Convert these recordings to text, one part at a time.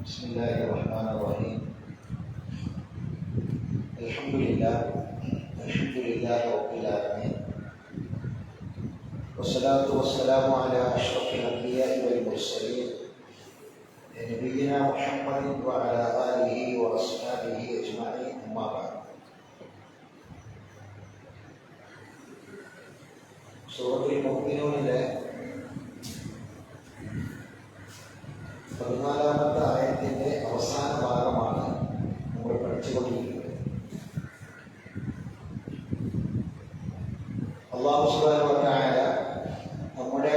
بسم الله الرحمن الرحيم. الحمد لله رب العالمين، والصلاة والسلام على أشرف الأنبياء والمرسلين نبينا محمد وعلى آله وأصحابه أجمعين، أما بعد. സൂറത്തുൽ മുഅ്മിനൂനിലെ 14-ാമത്തെ ആയത്തിന്റെ അവസാന ഭാഗമാണ് നമ്മൾ പഠിച്ചുകൊണ്ടിരിക്കുന്നത്. അല്ലാഹു സുബ്ഹാനഹു വ തആല നമ്മുടെ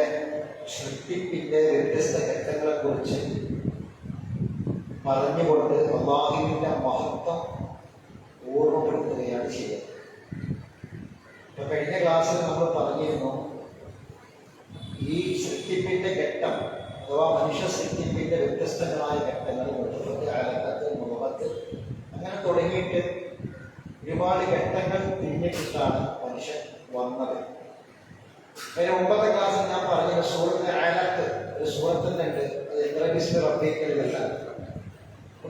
സൃഷ്ടിപ്പിന്റെ വ്യത്യസ്ത ഘട്ടങ്ങളെക്കുറിച്ച് പറഞ്ഞുകൊണ്ട് അല്ലാഹുവിന്റെ മഹത്വം ഓർമ്മപ്പെടുത്തുകയാണ് ചെയ്യുന്നത്. ഇപ്പൊ കഴിഞ്ഞ ക്ലാസ്സിൽ നമ്മൾ പറഞ്ഞിരുന്നു, ഈ സൃഷ്ടിപ്പിന്റെ ഘട്ടം അഥവാ മനുഷ്യ സൃഷ്ടിപ്പിന്റെ വ്യത്യസ്തങ്ങളായ ഘട്ടങ്ങൾ അലക്കത്ത്, മുഖത്ത് അങ്ങനെ തുടങ്ങിയിട്ട് ഒരുപാട് ഘട്ടങ്ങൾ തിരിഞ്ഞിട്ടാണ് മനുഷ്യൻ വന്നത്. അതിന് മുമ്പത്തെ ക്ലാസ്സിൽ ഞാൻ പറഞ്ഞത് സൂറത്ത് അലക്ക് ഒരു സൂറത്തുന്നുണ്ട്, റബ്ബിക്കല്ല.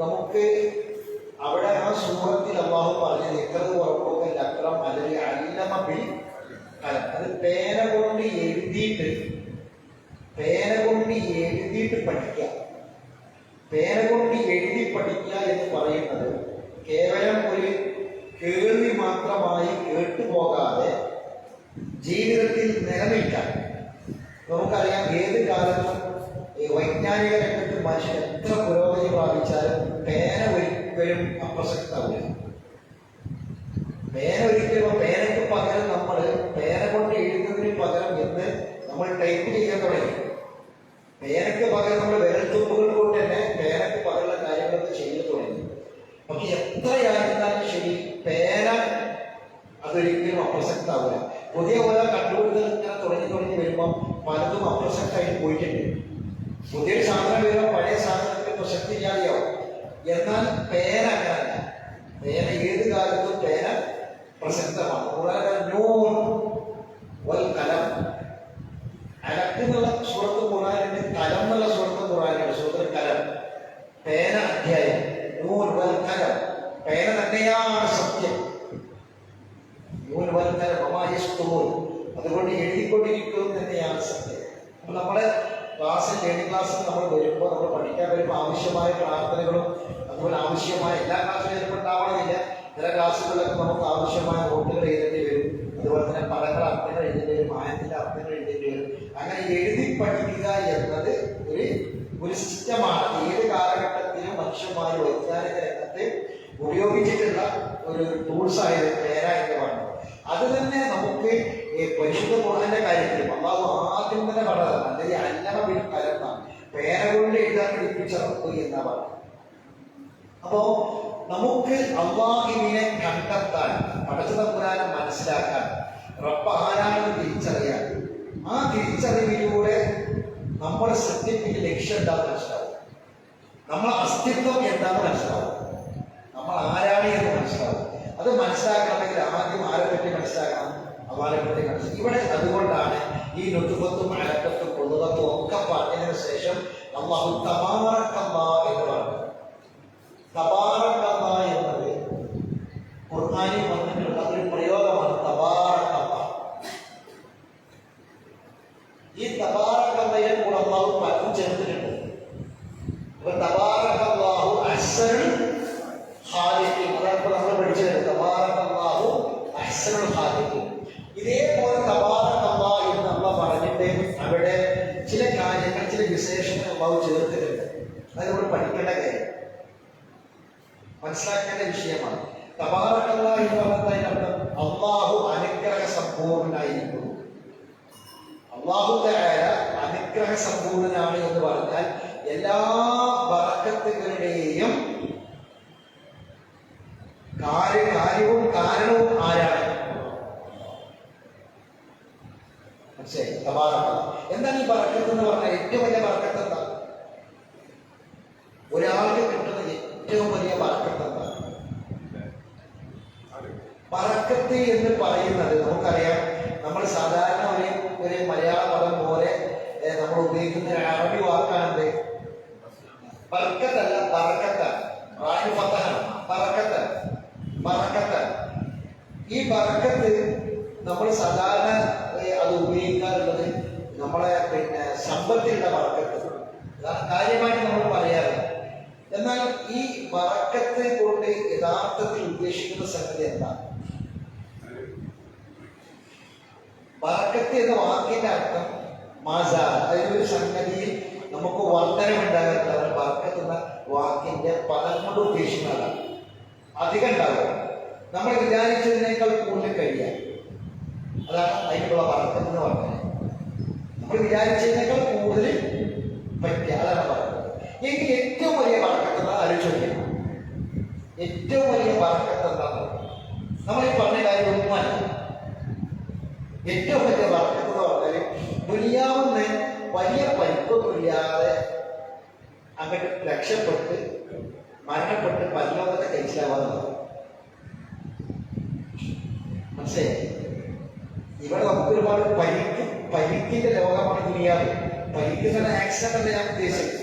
നമുക്ക് അവിടെ ആ സൂറത്തിൽ അല്ലാഹു പറഞ്ഞത് അക്രം അല്ലെങ്കിൽ അല്ലമബിൽ കലം. അത് പേന കൊണ്ട് എഴുതിയിട്ട് പഠിക്കുക. പേന കൊണ്ട് എഴുതി പഠിക്കുക എന്ന് പറയുന്നത് കേവലം ഒരു കേൾവി മാത്രമായി കേട്ടുപോകാതെ ജീവിതത്തിൽ നിലനിൽക്കാൻ. നമുക്കറിയാം, ഏത് കാലത്തും വൈജ്ഞാനിക രംഗത്ത് മനുഷ്യൻ എത്ര പുരോഗതി പ്രാപിച്ചാലും പേന ഒരിക്കലും അപ്രസക്തമാവില്ല. പേനയ്ക്ക് പകരം നമ്മൾ പേന കൊണ്ട് എഴുതുന്നതിന് പകരം എന്ന് നമ്മൾ ടൈപ്പ് ചെയ്യാൻ തുടങ്ങി. പേനയ്ക്ക് പകരം നമ്മൾ വിരൽത്തുമ്പുകൾ കൊണ്ട് തന്നെ പേനയ്ക്ക് പകരമുള്ള കാര്യങ്ങളൊക്കെ ചെയ്തു തുടങ്ങി. പക്ഷെ എത്രയായിരുന്നാലും ശരി, പേന അതൊരിക്കലും അപ്രസക്തമാവില്ല. പുതിയ ഓരോ കണ്ടുപിടുത്തങ്ങൾ ഇങ്ങനെ തുടങ്ങി വരുമ്പം പലതും അപ്രസക്തമായിട്ട് പോയിട്ടുണ്ട്. പുതിയൊരു സാധനം വരുമ്പോൾ പഴയ സാധനത്തിന് പ്രസക്തി ഇല്ലാതെയാവും. എന്നാൽ പേന അങ്ങനല്ല. പേന ഏത് കാലത്തും പേന പ്രസക്തമാണ്. കൂടാതെ നൂൻ വൽ കലം, അലക്ക് എന്നുള്ള സൂറത്ത് ഖുർആനിലുണ്ട്, കലം എന്നുള്ള സൂറത്ത് ഖുർആനിലുണ്ട്. സൂറത്തുൽ കലം, പേന അധ്യായം. നൂൻ വൽ കലം, പേന തന്നെയാണ് സത്യം. നൂൻ വൽ കലം വമായസ്തുറൂൻ, അതുകൊണ്ട് എഴുതിക്കൊണ്ടിരിക്കുന്നത് തന്നെയാണ് സത്യം. അപ്പൊ നമ്മുടെ ക്ലാസ്സിൽ ലേണിംഗ് ക്ലാസ്സിൽ നമ്മൾ വരുമ്പോൾ, നമ്മൾ പഠിക്കാൻ വരുമ്പോൾ ആവശ്യമായ പ്രാർത്ഥനകളും അതുപോലെ ആവശ്യമായ എല്ലാ ക്ലാസ്സിലും ചിലപ്പോൾ ഉണ്ടാവണമെന്നില്ല. ചില ക്ലാസ്സുകളിലൊക്കെ നമുക്ക് ആവശ്യമായ നോട്ടുകൾ എഴുതേണ്ടി വരും. അതുപോലെ തന്നെ പദങ്ങൾ അർത്ഥങ്ങൾ എഴുതേണ്ടി വരും, ആയത്തിന്റെ അർത്ഥങ്ങൾ എഴുതേണ്ടി വരും. അങ്ങനെ എഴുതി പഠിക്കുക എന്നത് ഒരു സിസ്റ്റമാണ്. ഏത് കാലഘട്ടത്തിലും മനുഷ്യന്മാർ വൈജ്ഞാനിക രംഗത്ത് ഉപയോഗിച്ചിട്ടുള്ള ഒരു ടൂൾസായത് പേന എന്ന് പറയുന്നത്. അത് തന്നെ നമുക്ക് പരിശുദ്ധ ഖുർആന്റെ കാര്യത്തിലും അല്ലാഹു ആദ്യം തന്നെ പറഞ്ഞത് അല്ലെങ്കിൽ അല്ലമ ബിൽ കലം, പേന കൊണ്ട് എഴുതാൻ പഠിപ്പിച്ച റബ്ബ് എന്നാ പറഞ്ഞത്. അപ്പോ നമുക്ക് അല്ലാഹുവിനെ കണ്ടെത്താൻ, പടച്ച തമ്പുരാനെ മനസ്സിലാക്കാൻ, റബ്ബ് ആരാണെന്ന് തിരിച്ചറിയാൻ, ആ തിരിച്ചറിവിലൂടെ നമ്മുടെ സത്യത്തിന്റെ ലക്ഷ്യം എന്താണെന്ന് മനസ്സിലാവും, നമ്മളെ അസ്തിത്വം എന്താണെന്ന് മനസ്സിലാവും, നമ്മൾ ആരാണ് എന്ന് മനസ്സിലാവും. അത് മനസ്സിലാക്കണമെങ്കിൽ ആദ്യം ആരെ പറ്റി മനസ്സിലാക്കണം? അള്ളാഹിനെ പറ്റി മനസ്സിലാക്കും. ഇവിടെ അതുകൊണ്ടാണ് ഈ നുതുഫത്തും അലക്കത്തും പൊതുതത്വം ഒക്കെ പറഞ്ഞതിന് ശേഷം അല്ലാഹു തബാറക്കല്ലാഹ് എന്ന് പറഞ്ഞു. തബാറക്കല്ലാഹ് എന്നത് ഖുർആനിൽ വന്നിട്ടുള്ള ഒരു പ്രയോഗമാണ്. തബാറക്കല്ലാഹ്, ഈ തബാറക്കല്ലയെ കൂടെ അല്ലാഹു പലതും ചേർത്തിട്ടുണ്ട്. അപ്പൊ തബാറക്കല്ലാഹു അഹ്സനുൽ ഖാലിഖീൻ, അതാണ് നമ്മൾ പഠിച്ചത്. തബാറക്കല്ലാഹു അഹ്സനുൽ ഖാലിഖീൻ. ഇതേപോലെ തബാറക്കല്ലാഹ് എന്ന് അല്ലാഹു പറഞ്ഞിട്ട് അവിടെ ചില കാര്യങ്ങൾ, ചില വിശേഷങ്ങൾ അല്ലാഹു ചേർത്തിട്ടുണ്ട്. അത് നമ്മൾ പഠിക്കേണ്ട കാര്യം, മനസ്സിലാക്കേണ്ട വിഷയമാണ്. തബാറക്കല്ലാഹ് എന്ന് പറഞ്ഞതിനർത്ഥം അല്ലാഹു അനുഗ്രഹ സമ്പൂർണനായിരിക്കുന്നു. അല്ലാഹു തആല അനുഗ്രഹ സമ്പൂർണനാണ് എന്ന് പറഞ്ഞാൽ എല്ലാ ബറക്കത്തുകളുടെയും കാര്യവും കാരണവും ആരാണ്? മനസ്സിലായി? തബാറക്കല്ലാഹ്. എന്താണ് ഈ ബറക്കത്ത് എന്ന് പറഞ്ഞാൽ? ഏറ്റവും വലിയ ബറക്കത്ത് എന്താ? ഒരാൾക്ക് കിട്ടുന്ന ഏറ്റവും വലിയ ബറക്കത്ത് എന്താ? ബറക്കത്ത് എന്ന് പറയുന്നത് നമുക്കറിയാം, നമ്മൾ സാധാരണ ഒരു മലയാള പദം പോലെ നമ്മൾ ഉപയോഗിക്കുന്ന ഒരു അറബി വാക്കാണെന്ത്? ബർക്കത്തല്ല, നമ്മൾ സാധാരണ അത് ഉപയോഗിക്കാറുള്ളത് നമ്മളെ സമ്പത്തിലുള്ള ബറക്കത്ത്, അതാണ് കാര്യമായിട്ട് നമ്മൾ പറയാറ്. എന്നാൽ ഈ ബറക്കത്ത് കൊണ്ട് യഥാർത്ഥത്തിൽ ഉദ്ദേശിക്കുന്ന സംഗതി എന്താണ്? ബറക്കത്ത് എന്ന വാക്കിന്റെ അർത്ഥം മാസാ, അതിലൊരു സംഗതിയിൽ നമുക്ക് വർധനമുണ്ടാകുന്നതാണ് ബറക്കത്ത് എന്ന വാക്കിന്റെ പദം കൊണ്ട് ഉദ്ദേശിക്കുന്നതാണ്. അധികം ഉണ്ടാകുക, നമ്മൾ വിചാരിച്ചതിനേക്കാൾ കൂടുതൽ കഴിയുക, അതാണ് അതിനുള്ള ബറക്കത്ത് എന്ന് പറഞ്ഞത്. നമ്മൾ വിചാരിച്ചതിനേക്കാൾ കൂടുതൽ പറ്റുക, അതാണ് ബറക്കത്ത്. എങ്കിൽ ഏറ്റവും വലിയ ബറക്കത്ത് എന്താ ആലോചിക്കണം. ഏറ്റവും വലിയ ബറക്കത്ത് എന്താണ്? നമ്മൾ ഈ പറഞ്ഞ കാര്യം ഒന്നുമല്ല. ഏറ്റവും വലിയ ബറക്കത്ത് എന്ന് പറഞ്ഞാൽ ദുനിയാവുന്ന വലിയ പരിക്കൊന്നുമില്ലാതെ അങ്ങോട്ട് രക്ഷപ്പെട്ട് മരണപ്പെട്ട് പരലോകത്തെ കഴിച്ചിലാവാന്നുള്ളത്. മനസ്സിലായി? ഇവിടെ നമുക്ക് ഒരുപാട് പരിക്കിന്റെ ലോകമാണ് ദുനിയാവ്. പരിക്കുന്ന ആക്സിഡന്റ് ഞാൻ ഉദ്ദേശിച്ചത്.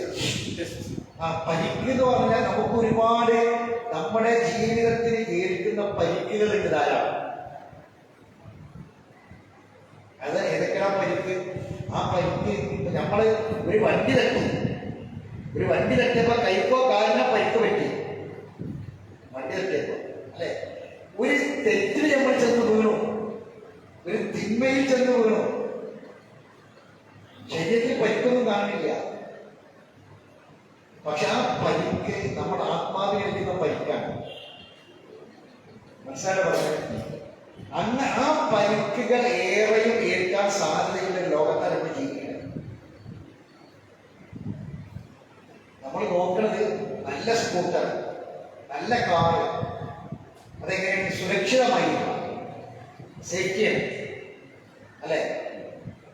ആ പരിക്ക് എന്ന് പറഞ്ഞാൽ നമുക്ക് ഒരുപാട് നമ്മുടെ ജീവിതത്തിൽ ഏൽക്കുന്ന പരിക്കുകളുണ്ട് ധാരാളം. അത് ഏതൊക്കെയാണ് പരിക്ക്? ആ പരിക്ക് നമ്മള് ഒരു വണ്ടി തട്ടിയപ്പോ കൈക്കോ കാലിനോ പരിക്ക് പറ്റി. വണ്ടി തട്ടിയപ്പോ അല്ലെ, ഒരു തെറ്റിൽ നമ്മൾ ചെന്ന് വീണു, ഒരു തിന്മയിൽ ചെന്ന് വീണു, ശരീരത്തിൽ പരിക്കൊന്നും കാണില്ല. പക്ഷെ ആ പരിക്ക് നമ്മുടെ ആത്മാവിനെടുക്കുന്ന പരിക്കാണ്. മനസ്സിലായിട്ട് പറഞ്ഞത്? അങ്ങനെ ആ പരിക്കുകൾ ഏറെയും ഏൽക്കാൻ സാധ്യതയുള്ള ലോകത്താണ് നമ്മൾ ജീവിക്കുന്നത്. നമ്മൾ നോക്കുന്നത് നല്ല സ്കൂട്ടർ, നല്ല കാറ്, അതെങ്ങനെയാണ് സുരക്ഷിതമായിരിക്കണം, സേഫ്റ്റിയാണ് അല്ലെ.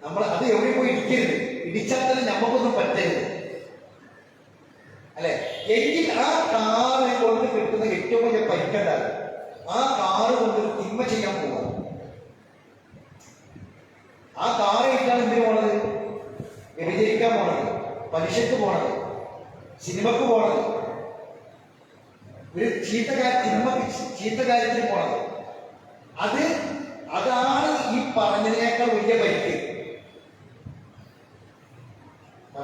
നമ്മൾ അത് എവിടെ പോയി ഇടിക്കരുത്, ഇടിച്ചാൽ തന്നെ നമുക്കൊന്നും പറ്റരുത് അല്ലെ. എങ്കിൽ ആ കാറ് കൊണ്ട് കിട്ടുന്ന ഏറ്റവും വലിയ പരിക്കുണ്ടാകും. ആ കാറ് കൊണ്ട് തിന്മ ചെയ്യാൻ പോവുക. ആ കാറ് ഇട്ടാണ് എന്തിനു പോണത്? വ്യഭിചരിക്കാൻ പോണത്, പലിശക്ക് പോണത്, സിനിമക്ക് പോണത്, ഒരു ചീത്ത കാര്യത്തിന് പോണത്. അതാണ് ഈ പറഞ്ഞതിനേക്കാൾ വലിയ പരിക്ക്.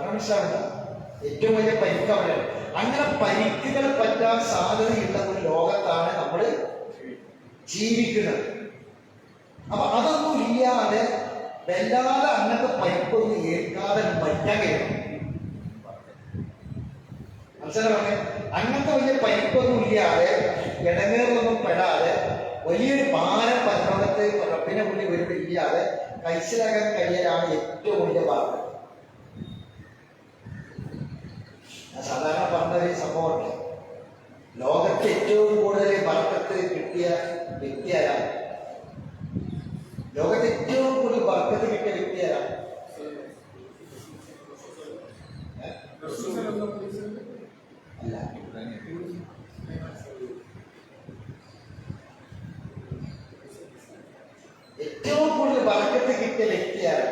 മനസ്സിലാവുക? ഏറ്റവും വലിയ പരിക്ക് അവിടെയാണ്. അങ്ങനെ പരിക്കുകൾ പറ്റാൻ സാധ്യതയുള്ള ഒരു ലോകത്താണ് നമ്മൾ ജീവിക്കുന്നത്. അപ്പൊ അതൊന്നും ഇല്ലാതെ വല്ലാതെ അങ്ങനത്തെ പരിപ്പൊന്നും ഏൽക്കാതെ പറ്റാൻ കഴിയണം. മനസ്സിലാവണേ? അങ്ങനത്തെ വലിയ പരിപ്പൊന്നും ഇല്ലാതെ ഇടങ്ങേറിലൊന്നും പെടാതെ വലിയൊരു ഭാരം പരലോകത്ത് റബ്ബിനെ മുന്നിൽ വരുമ്പോൾ ഇല്ലാതെ കഴിച്ചിലാകാൻ കഴിയലാണ് ഏറ്റവും വലിയ ഭാഗം. സാധാരണ പറഞ്ഞൊരു സംഭവമുണ്ട്. ലോകത്ത് ഏറ്റവും കൂടുതൽ ബർക്കത്ത് കിട്ടിയ വ്യക്തി ആരാണ്? ലോകത്ത് ഏറ്റവും കൂടുതൽ ബർക്കത്ത് കിട്ടിയ വ്യക്തി ആരാണ്? അല്ല, ഏറ്റവും കൂടുതൽ ബർക്കത്ത് കിട്ടിയ വ്യക്തിയാണ്.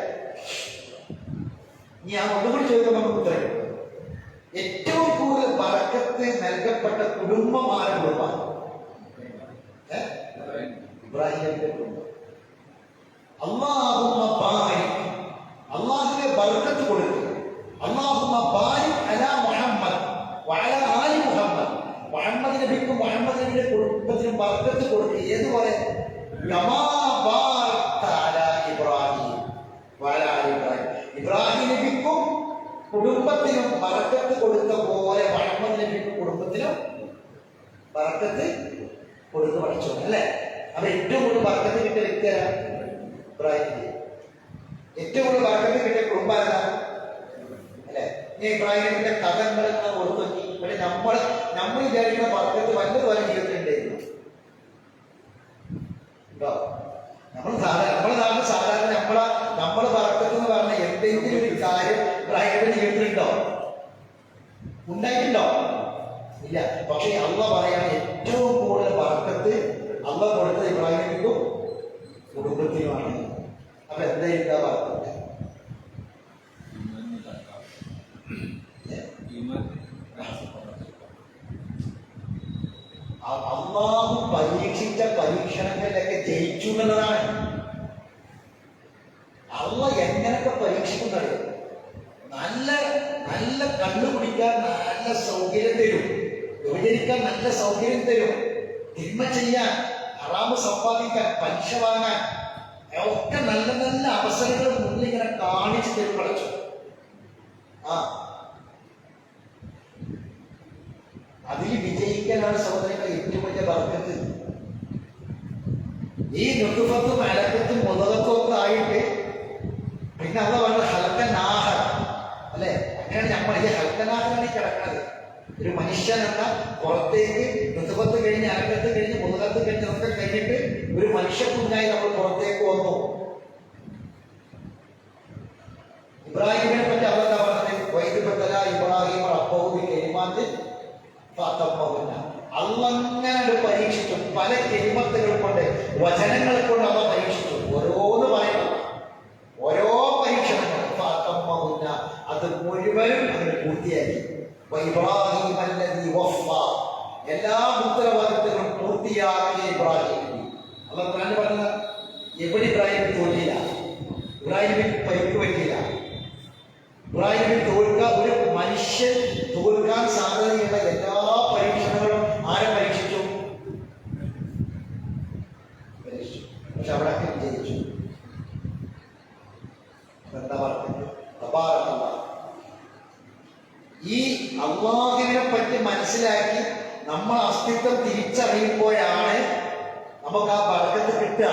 ഞാൻ ഒന്നുകൂടി ചോദിക്കുമ്പോൾ നമുക്ക് ഉത്തരം. ഏറ്റവും കൂടുതൽ ബർക്കത്ത് നൽകപ്പെട്ട കുടുംബം ആരുടെ കുടുംബമാണ്? ഇബ്രാഹിമിന്റെ കുടുംബം. അള്ളാഹുവിനെ ബർക്കത്ത് കൊടുക്കുക. അല്ലാഹുമ്മ ബാരിക് അലാ മുഹമ്മദ് വഅലാ ആലി മുഹമ്മദ്. മുഹമ്മദ് നബിക്കും മുഹമ്മദ് നബിയുടെ കുടുംബത്തിനും ബർക്കത്ത് കൊടുക്കുക. ഏതുപോലെ? കമാ ബാരക്ത അലാ ഇബ്രാഹിം വഅലാ ആലി ഇബ്രാഹിം. ഇബ്രാഹിം നബിക്കും കുടുംബത്തിനും ബർക്കത്ത് കൊടുത്ത പോലെ മുഹമ്മദ് നബിക്കും കുടുംബത്തിനും ബർക്കത്ത് കൊടുത്ത് പഠിച്ചു അല്ലേ? അപ്പൊ ഏറ്റവും കൂടുതൽ ബർക്കത്ത് കിട്ടിയ വ്യക്തിയാണ് ഇബ്രാഹിം. ഏറ്റവും കൂടുതൽ ബർക്കത്ത് കിട്ടിയ കുടുംബം ആരാണ് അല്ലെ? ഈ ഇബ്രാഹിമിന്റെ കഥകൾ ഓർത്തു നോക്കി. ഇവിടെ നമ്മൾ വിചാരിക്കുന്ന ബർക്കത്ത് വല്ലതും പോലെ ജീവിതത്തിൽ ഉണ്ടായിരുന്നു കേട്ടോ. നമ്മുടെ നാട്ടിൽ സാധാരണ നമ്മളെ ബർക്കത്ത് എന്ന് പറഞ്ഞ എന്തെങ്കിലും ഒരു കാര്യം ഇബ്രാഹിമിന്റെ ജീവിതത്തിലുണ്ടോ? ഉണ്ടായിട്ടുണ്ടോ? ഇല്ല. പക്ഷെ അള്ളാഹ് പറയാണ് ഏറ്റവും കൂടുതൽ ബർക്കത്ത് അള്ളാഹ് കൊടുത്തത് ഇബ്രാഹിമിനും കുടുംബത്തിനുമാണ്. അപ്പൊ എന്തായിരിക്കും ബർക്കത്ത്? അള്ളാഹു പരീക്ഷിച്ച പരീക്ഷണങ്ങളിലൊക്കെ ജയിച്ചു എന്നുള്ളതാണ്. കള്ളു കുടിക്കാൻ നല്ല സൗകര്യം തരും, വ്യഭിചരിക്കാൻ നല്ല സൗകര്യം തരും, തിന്മ ചെയ്യാൻ, ഹറാമ് സമ്പാദിക്കാൻ, പലിശ വാങ്ങാൻ ഒക്കെ നല്ല നല്ല അവസരങ്ങൾ മുന്നിൽ ഇങ്ങനെ കാണിച്ചു തരും പഠിച്ചു. അതിൽ വിജയിക്കാനാണ് സഹോദരങ്ങൾ ഏറ്റവും വലിയ ബർക്കത്ത്. ഈ നുതുഫത്തും അലക്കത്തും മുതലത്തും ഒക്കെ ആയിട്ട് പിന്നെ അത് പറഞ്ഞ ഹൽക്കനാഹർ അല്ലെ, അങ്ങനെയാണ് നമ്മൾ ഈ ഹൽക്കനാഹറാണ് കിടക്കുന്നത്. ഒരു മനുഷ്യൻ എന്ന പുറത്തേക്ക് നുതുഫത്ത് കഴിഞ്ഞ് അലക്കത്ത് കഴിഞ്ഞ് മുതലത്ത് കഴിഞ്ഞതൊക്കെ കഴിഞ്ഞിട്ട് ഒരു മനുഷ്യക്കുഞ്ഞായി നമ്മൾ പുറത്തേക്ക് വന്നു. ഇബ്രാഹിമിനെ പറ്റി അതെന്താ പറഞ്ഞത്? വൈദ്യുപത്തല ഇബ്രാഹിം അപ്പവും കെരിമാത്തിൽ അള്ളങ്ങനെ പരീക്ഷിച്ചു. പല കെരിമത്തുകൾ കൊണ്ട്, വചനങ്ങൾ കൊണ്ട് അവ പരീക്ഷിച്ചു. ഓരോന്ന് പറയണം, ഓരോ പരീക്ഷണങ്ങൾ അത് മുഴുവനും അതിന് പൂർത്തിയാക്കി. എല്ലാ ഉത്തരവാദിത്തങ്ങളും പൂർത്തിയാക്കി ഇബ്രാഹിം. അള്ളാഹ് ഖുർആനിൽ പറഞ്ഞ എവിടെ ഇബ്രാഹിം തോന്നിയില്ല, ഇബ്രാഹിമിന് പരിക്ക് പറ്റിയില്ല. ഇബ്രാഹിമിന് ഒരു മനുഷ്യൻ തോൽക്കാൻ സാധ്യതയുള്ള എല്ലാ പരീക്ഷണങ്ങളും ആരെ പരീക്ഷിച്ചു? പക്ഷെ അവിടെ വിജയിച്ചു. എന്താ പറഞ്ഞത്? ഈ അള്ളാഹുവിനെ പറ്റി മനസ്സിലാക്കി നമ്മൾ അസ്തിത്വം തിരിച്ചറിയുമ്പോഴാണ് നമുക്ക് ആ ബർക്കത്ത് കിട്ടുക.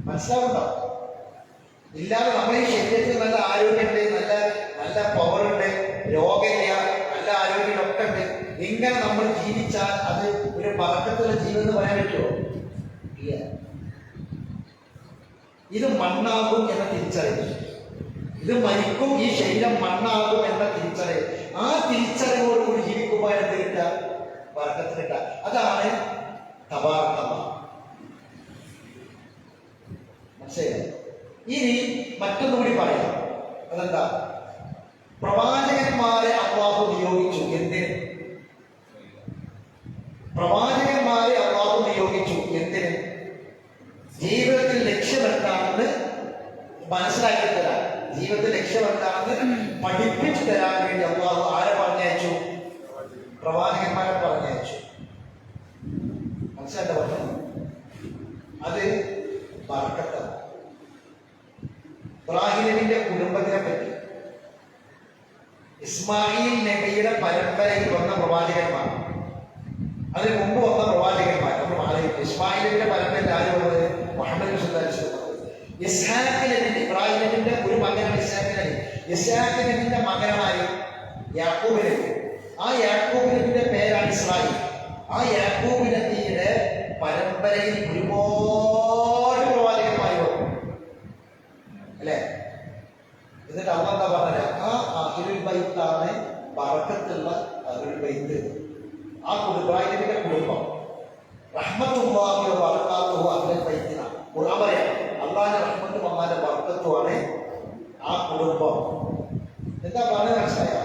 മനസ്സിലാവുണ്ടോ? ഇല്ലാതെ നമ്മൾ ഈ ശരീരത്തിൽ നല്ല ആരോഗ്യമുണ്ട്, നല്ല നല്ല പവറുണ്ട്, രോഗമില്ല, നല്ല ആരോഗ്യമൊക്കെ ഉണ്ട്, ഇങ്ങനെ നമ്മൾ ജീവിച്ചാൽ അത് ഒരു ബർക്കത്തുള്ള ജീവൻ എന്ന് പറയാൻ പറ്റുമോ? ഇല്ല. ഇത് മണ്ണാകും എന്ന തിരിച്ചറിവ്, ഇത് മരിക്കും, ഈ ശരീരം മണ്ണാകും എന്ന തിരിച്ചറിവ്, ആ തിരിച്ചറിവോടുകൂടി ജീവിക്കുമ്പോൾ എന്ത് കിട്ടുക? ബർക്കത്ത് കിട്ടുക. അതാണ് തബാറക. മനസ്സിലായി? ഇനി മറ്റൊന്നുകൂടി പറയാം. അതെന്താ? പ്രവാചകന്മാരെ അള്ളാഹു നിയോഗിച്ചു. എന്തിന്? പ്രവാചകന്മാരെ അള്ളാഹു നിയോഗിച്ചു. എന്തിന്? ജീവിതത്തിൽ ലക്ഷ്യം എന്താണെന്ന് മനസ്സിലാക്കി തരാൻ, ജീവിതത്തിൽ ലക്ഷ്യം എന്താണെന്ന് പഠിപ്പിച്ചു തരാൻ വേണ്ടി അള്ളാഹു ആരെ പറഞ്ഞയച്ചു? പ്രവാചകന്മാരെ പറഞ്ഞയച്ചു. മനസ്സിലായിട്ട് പറഞ്ഞു. അത് ബർക്കത്താണ്. ഇബ്രാഹിം നബിയുടെ കുടുംബത്തിനെ പറ്റി, ഇസ്മായിൽ നബിയുടെ പരമ്പരയിൽ വന്ന പ്രവാചകന്മാർ, അതിന് മുമ്പ് വന്ന പ്രവാചകന്മാർ നമ്മൾ ആലോചിക്കും. ഇസ്മായിൽ നബിയുടെ പരമ്പരയിൽ ആര് വന്നത്? മുഹമ്മദ് ഇസ്ഹാഖ് നബി. ഇബ്രാഹിം നബിയുടെ ഒരു മകനാണ് ഇസ്ഹാഖ് നബി. ഇസ്ഹാഖ് നബിന്റെ മകനായി യാക്കൂബ് നബി. ആ യാക്കൂബ് നബിയുടെ പേരാണ് ഇസ്രായേൽ. ആ യാക്കൂബ് നബിയുടെ പരമ്പരയിൽ ഒരുപാട് പ്രവാചകന്മാർ വന്നു അല്ലെ. എന്നിട്ട് അള്ളാഹ് എന്താ പറഞ്ഞത്? ആ അഹ്ലുൽ ബൈത്താണ് ബറക്കത്തുള്ള അഹ്ലുൽ ബൈത്ത്. ആ ഇബ്രാഹിം നബിയുടെ കുടുംബം റഹ്മത്തുള്ളാഹി വ ബറകാതുഹു അഹ്ലുൽ ബൈത്തിനാണ്. ഖുർആൻ പറയാം അള്ളാഹിന്റെ റഹ്മത്തും അള്ളാഹിന്റെ ബർക്കത്തുമാണ് ആ കുടുംബം. എന്താ പറഞ്ഞത് മനസ്സിലായ?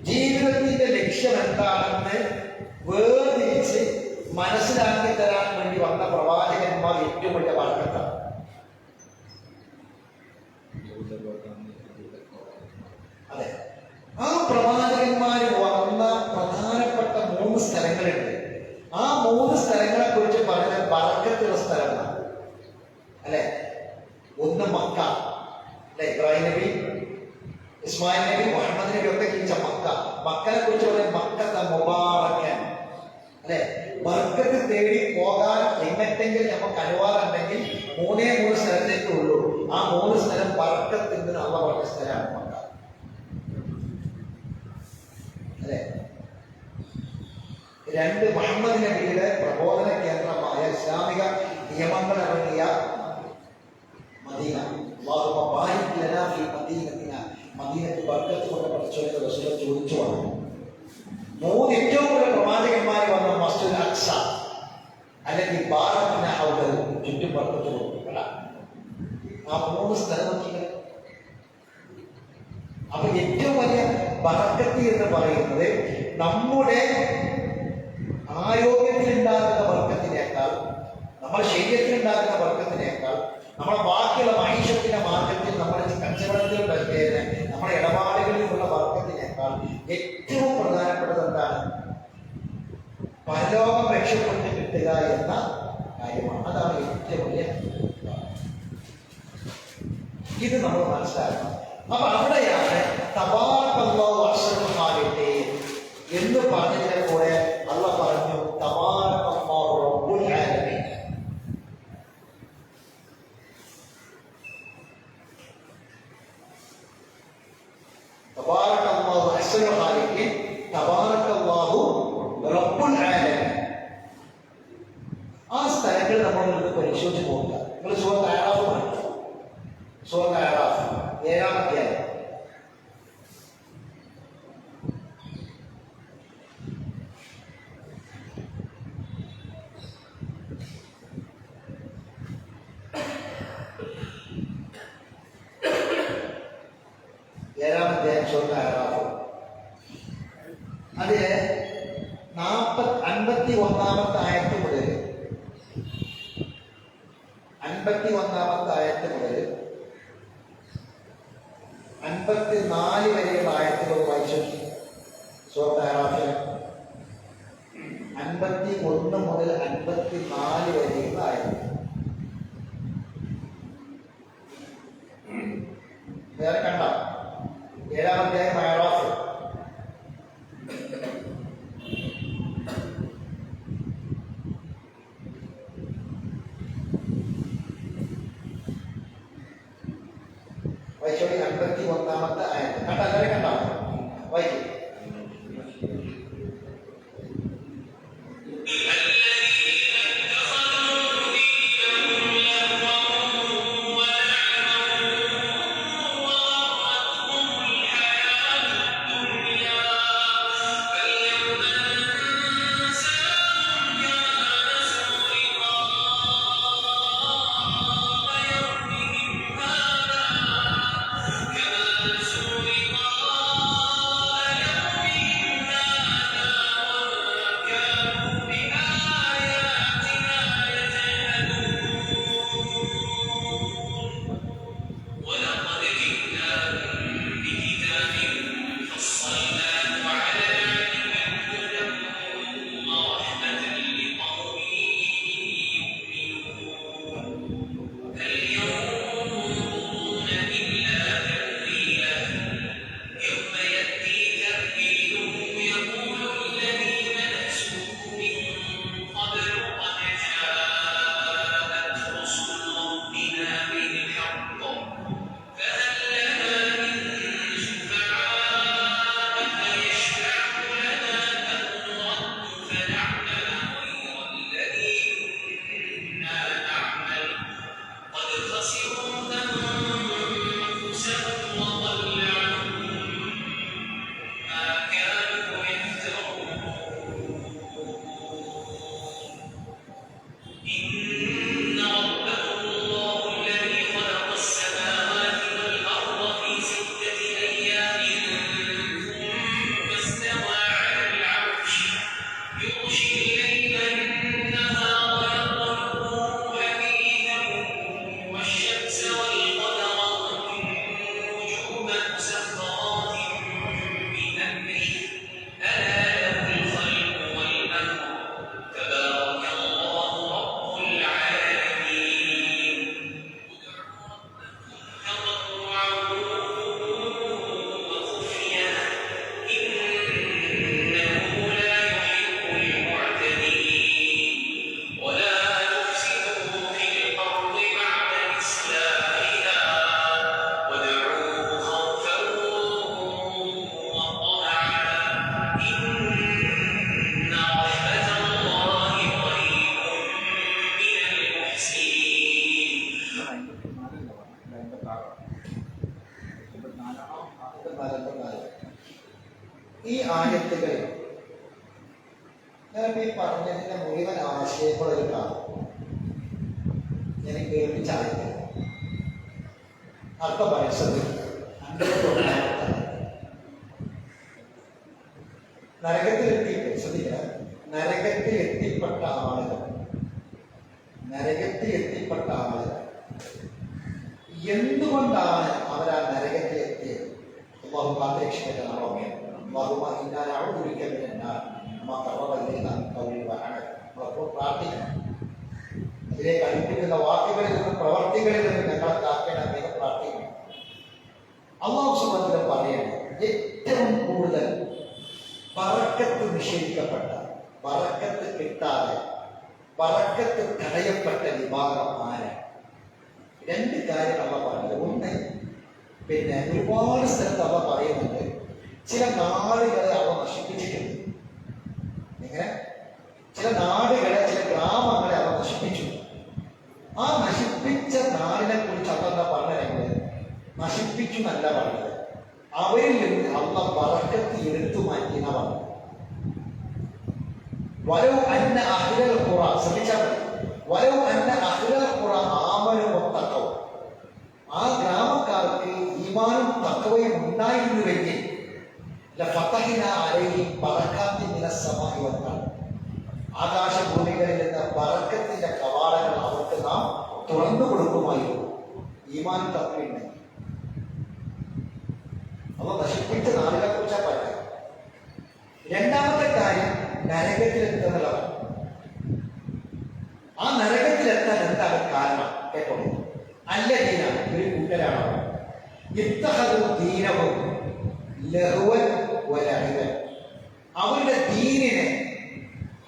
ജീവിതത്തിന്റെ ലക്ഷ്യം എന്താണെന്ന് വേർതിരിച്ച് മനസ്സിലാക്കി തരാൻ വേണ്ടി വന്ന പ്രവാചകന്മാർ ഏറ്റവും വലിയ ബർക്കത്താണ്. അതെ, ആ പ്രവാചകന്മാര് വന്ന പ്രധാനപ്പെട്ട 3 സ്ഥലങ്ങളുണ്ട്. ആ 3 സ്ഥലങ്ങളെ കുറിച്ച് പറഞ്ഞ ബർക്കത്തുള്ള സ്ഥലമാണ് അല്ലെ. ഒന്ന് മക്ക അല്ലെ. ഇബ്രാഹിം നബി, ഇസ്മായിൽ നബി, മുഹമ്മദ് നബി ഒക്കെ ജീവിച്ച മക്ക. മക്കനെ കുറിച്ച് പറഞ്ഞ മക്കത്തെ മുബാറക്കൻ അല്ലെ. ബർക്കത്ത് തേടി പോകാൻ എങ്ങട്ടെങ്കിലും നമുക്ക് അനുവാദമുണ്ടെങ്കിൽ 3 സ്ഥലത്തേക്ക് ഉള്ളൂ. ആ 3 സ്ഥലം ബർക്കത്തിന് അള്ള പറഞ്ഞ സ്ഥലമാണ് മക്ക അല്ലെ. 2 മുഹമ്മദ് നബിയുടെ പ്രബോധന കേന്ദ്രമായ ഇസ്ലാമിക നിയമങ്ങൾ ഇറങ്ങിയ മദീന. അല്ലാഹുമ്മ ബാരിക് ലനാ ഫീ മദീനത്തിന. മദീനത്തിൽ ബർക്കത്ത് കൊണ്ട് പഠിച്ചവരെ റസൂൽ ചോദിച്ചു വന്നു. 3 ഏറ്റവും കൂടുതൽ പ്രവാചകന്മാർ വന്ന മസ്ജിദുൽ അഖ്സ അല്ലെങ്കിൽ ബാറക്ന ഹൗലഹു, ചുറ്റും ബർക്കത്ത് കൊടുക്കുക. ആ 3 സ്ഥലം നോക്കിയത്. അപ്പൊ ഏറ്റവും വലിയ ബർക്കത്ത് എന്ന് പറയുന്നത് നമ്മുടെ ആരോഗ്യത്തിൽ ഉണ്ടാകുന്ന ബർക്കത്തിനേക്കാൾ, നമ്മുടെ ശരീരത്തിൽ ഉണ്ടാകുന്ന ബർക്കത്തിനേക്കാൾ, നമ്മുടെ ബാക്കിയുള്ള മനുഷ്യത്തിന്റെ മാർഗത്തിൽ, നമ്മുടെ കച്ചവടത്തിൽ, നമ്മുടെ നമ്മുടെ ഇടപാടുകളിൽ നിന്നുള്ള വർക്കത്തിനേക്കാൾ ഏറ്റവും പ്രധാനപ്പെട്ടത് എന്താണ്? പരലോകം രക്ഷപ്പെട്ട് കിട്ടുക എന്ന കാര്യമാണ്. അതാണ് ഏറ്റവും വലിയ. ഇത് നമ്മൾ മനസ്സിലാക്കണം. അപ്പൊ അവിടെയാണ് തബാറകല്ലാഹു അഹ്സനുൽ ഖാലിഖീൻ എന്ന് പറഞ്ഞതിനെ കൂടെ അല്ലാഹ് പറഞ്ഞു തബാറകല്ലാഹു റബ്ബുൽ ആലമീൻ. തബാറകല്ലാഹു അഹ്സനുൽ ഖാലിഖീൻ, തബാറകല്ലാഹു റബ്ബുൽ ആലമീൻ. ആ സ്ഥലങ്ങൾ നമ്മൾ പരിശോധിച്ച് പോകുക. നിങ്ങൾ സൂറത്ത് അഅറാഫ് പഠിക്കുക. സൂറത്ത് അഅറാഫ് 7-ാം അധ്യായം. സൂറത്ത് അഅറാഫ് അതില് 51-ാമത്തെ ആയത്ത് മുതൽ 51-ാമത്തെ ആയത്ത് മുതൽ 54 വരെയുള്ള ആയത്തുകൾ വായിച്ചു. സൂറത്ത് അഅറാഫിൽ 51 മുതൽ 54 വരെയുള്ള ആയത്തുകൾ. വേറെ കണ്ട 7-ാം അധ്യായം അഅറാഫ്. വായിച്ചോളി 51-ാമത്തെ ആയത്ത്. കണ്ട എല്ലാവരും കണ്ടോ? വായിക്കും. ഈ ആയത്തുകൾ ഞാൻ ഈ പറഞ്ഞതിന്റെ മുഴുവൻ ആശയങ്ങളൊരു കാണും. ഞാൻ കേൾപ്പിച്ചായിരുന്നു അർത്ഥം പഠിച്ചത് നരകത്തിലെത്തിയിട്ട് ശ്രദ്ധിക്കുക. നരകത്തിലെത്തിപ്പെട്ട ആളുകൾ എന്തുകൊണ്ടാണ് അവർ ആ നരകത്തിലെത്തിയത് അള്ളാഹു കാത്തുരക്ഷിക്കട്ടെ. നമ്മളൊക്കെ നമ്മളെപ്പോൾ പ്രാർത്ഥിക്കണം. അതിലേക്ക് അടുപ്പിക്കുന്ന വാക്കുകളിൽ നിന്നും പ്രവർത്തികളിൽ നിന്നും ഞങ്ങളെ കാക്കാൻ അദ്ദേഹം പ്രാർത്ഥിക്കണം. അള്ളാഹു സുബ്ഹാനഹു വ തആല പറയാണ്, ഏറ്റവും കൂടുതൽ ബറക്കത്ത് നിഷേധിക്കപ്പെട്ട, ബറക്കത്ത് കിട്ടാതെ, ബറക്കത്ത് തടയപ്പെട്ട വിഭാഗം ആരാണ്? രണ്ട് കാര്യം അള്ള പറഞ്ഞത്. ഒന്ന്, ഒരുപാട് സ്ഥലത്ത് അവ പറയുന്നുണ്ട്, ചില നാടുകളെ അവ നശിപ്പിച്ചിട്ടുണ്ട്. ഇങ്ങനെ ചില നാടുകളെ, ചില ഗ്രാമങ്ങളെ അവ നശിപ്പിച്ചു. ആ നശിപ്പിച്ച നാടിനെ കുറിച്ച് അവ എന്താ പറഞ്ഞത്? നശിപ്പിച്ചു എന്നല്ല പറഞ്ഞത്, അവരിൽ നിന്ന് അള്ള ബറക്കത്ത് എടുത്തു മാറ്റി എന്നാ പറഞ്ഞത്. വലൗ അന്ന അഹ്ലൽ ഖുറ, ശ്രദ്ധിച്ചാൽ മതി, വലൗ അന്ന അഹ്ലൽ ഖുറ ആമനു വത്തഖവ, ആ ഗ്രാമക്കാർക്ക് ഈമാനും തഖ്വയും ഉണ്ടായിരുന്നുവെങ്കിൽ ലഫതഹ്നാ അലൈഹിം ബറകാത്തിൻ മിനസ് സമാഇ വൽ അർദ്, ആകാശഭൂമികളിൽ നിന്ന് ബറക്കത്തിന്റെ കവാടങ്ങൾ അവർക്ക് നാം തുറന്നു കൊടുക്കുമായിരുന്നു. ഈമാൻ തഖ്വയുണ്ടെങ്കിൽ. അവ നശിപ്പിച്ച നാടുകളെ കുറിച്ചാണ് പറയുന്നത്. രണ്ടാമത്തെ കാര്യം, നരകത്തിലെത്തുന്നതാണ്. ആ നരകത്തിലെത്താൻ എന്താണ് കാരണം? കേട്ടോ, അല്ലദീനാണ്, ഒരു കൂട്ടരാണ്, ഇത്തഖദു ദീനഹും ലഹ്വൻ വലഇബൻ, അവരുടെ ദീനിനെ,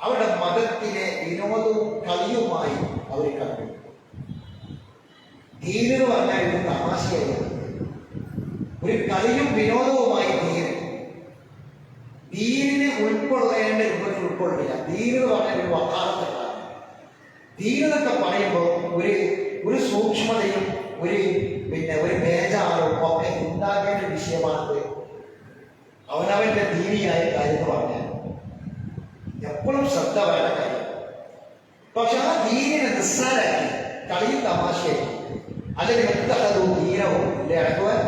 അവരുടെ മതത്തിലെ വിനോദവും കളിയുമായി അവർ കണ്ടു. ദീൻ എന്ന് പറഞ്ഞാൽ ഇത് തമാശയായിരുന്നു, ഒരു കളിയും വിനോദവുമായി ദീനിനെ ഉൾക്കൊള്ളേണ്ട രൂപത്തിൽ ഉൾക്കൊള്ളില്ല. ദീൻ എന്ന് പറഞ്ഞാൽ ഒരു വക്കാലത്തെ കാര്യം. ദീൻ എന്നൊക്കെ പറയുമ്പോൾ ഒരു സൂക്ഷ്മതയും ഒരു ബേജാറും ഒക്കെ ഉണ്ടാകേണ്ട വിഷയമാണത്. അവനവന്റെ ദീനിയായ കാര്യം എന്ന് പറഞ്ഞാൽ എപ്പോഴും ശ്രദ്ധ വേണ്ട കാര്യം. പക്ഷെ ആ ദീനിനെ നിസ്സാരാക്കി കളിയും തമാശയാക്കി, അല്ലെങ്കിൽ എത്തഹദു ദീനവും ലഹ്വൻ